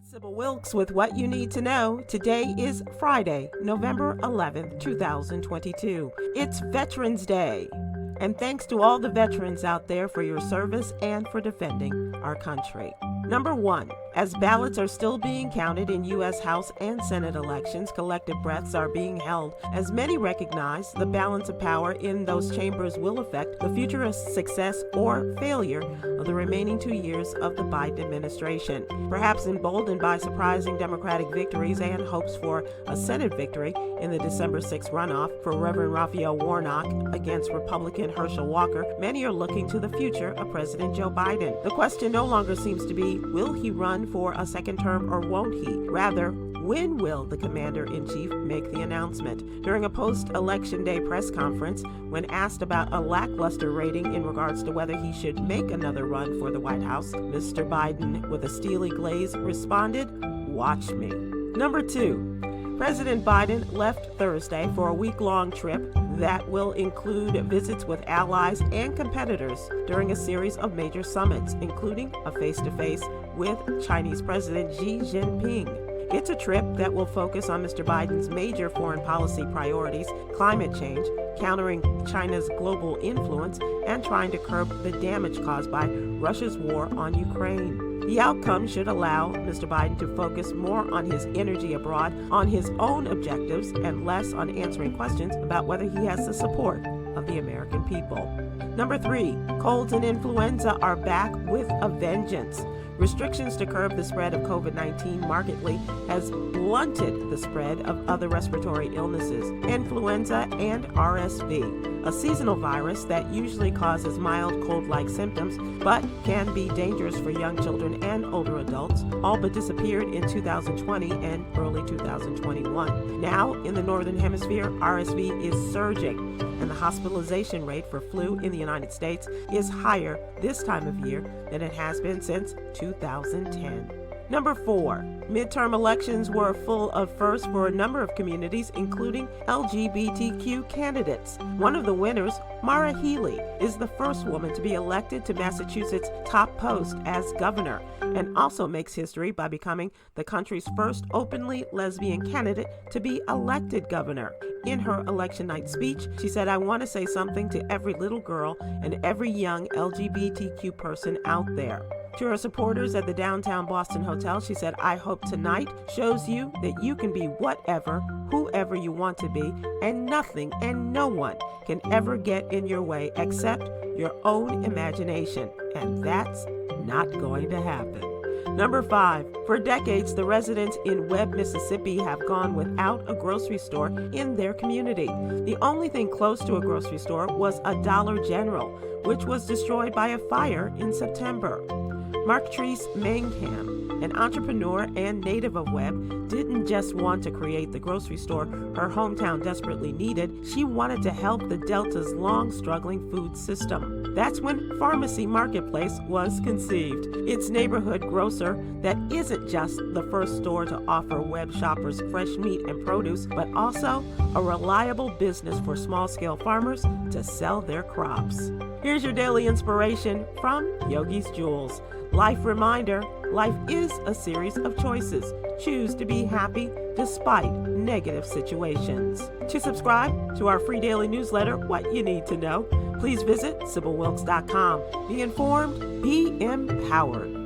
Sybil Wilkes with what you need to know. Today is Friday, November 11th, 2022. It's Veterans Day. And thanks to all the veterans out there for your service and for defending our country. Number 1, as ballots are still being counted in U.S. House and Senate elections, collective breaths are being held as many recognize the balance of power in those chambers will affect the future success or failure of the remaining 2 years of the Biden administration. Perhaps emboldened by surprising Democratic victories and hopes for a Senate victory in the December 6th runoff for Reverend Raphael Warnock against Republican Herschel Walker, many are looking to the future of President Joe Biden. The question no longer seems to be, will he run for a second term or won't he? Rather, when will the commander-in-chief make the announcement? During a post-election day press conference, when asked about a lackluster rating in regards to whether he should make another run for the White House, Mr. Biden, with a steely glaze, responded, "Watch me." Number 2, President Biden left Thursday for a week-long trip that will include visits with allies and competitors during a series of major summits, including a face-to-face with Chinese President Xi Jinping. It's a trip that will focus on Mr. Biden's major foreign policy priorities, climate change, countering China's global influence, and trying to curb the damage caused by Russia's war on Ukraine. The outcome should allow Mr. Biden to focus more on his energy abroad, on his own objectives, and less on answering questions about whether he has the support of the American people. Number 3, colds and influenza are back with a vengeance. Restrictions to curb the spread of COVID-19 markedly has blunted the spread of other respiratory illnesses, influenza and RSV, a seasonal virus that usually causes mild cold-like symptoms but can be dangerous for young children and older adults, all but disappeared in 2020 and early 2021. Now, in the Northern Hemisphere, RSV is surging, and the hospitalization rate for flu in the United States is higher this time of year than it has been since 2010. Number 4, midterm elections were full of firsts for a number of communities, including LGBTQ candidates. One of the winners, Maura Healey, is the first woman to be elected to Massachusetts' top post as governor, and also makes history by becoming the country's first openly lesbian candidate to be elected governor. In her election night speech, she said, "I want to say something to every little girl and every young LGBTQ person out there." To her supporters at the downtown Boston hotel, she said, "I hope tonight shows you that you can be whatever, whoever you want to be, and nothing and no one can ever get in your way except your own imagination. And that's not going to happen." Number 5, for decades, the residents in Webb, Mississippi have gone without a grocery store in their community. The only thing close to a grocery store was a Dollar General, which was destroyed by a fire in September. Marktrice Mangham, an entrepreneur and native of Webb, didn't just want to create the grocery store her hometown desperately needed. She wanted to help the Delta's long-struggling food system. That's when Pharmacy Marketplace was conceived. Its neighborhood grocer that isn't just the first store to offer Webb shoppers fresh meat and produce, but also a reliable business for small-scale farmers to sell their crops. Here's your daily inspiration from Yogi's Jewels. Life reminder, life is a series of choices. Choose to be happy despite negative situations. To subscribe to our free daily newsletter, What You Need to Know, please visit SybilWilkes.com. Be informed, be empowered.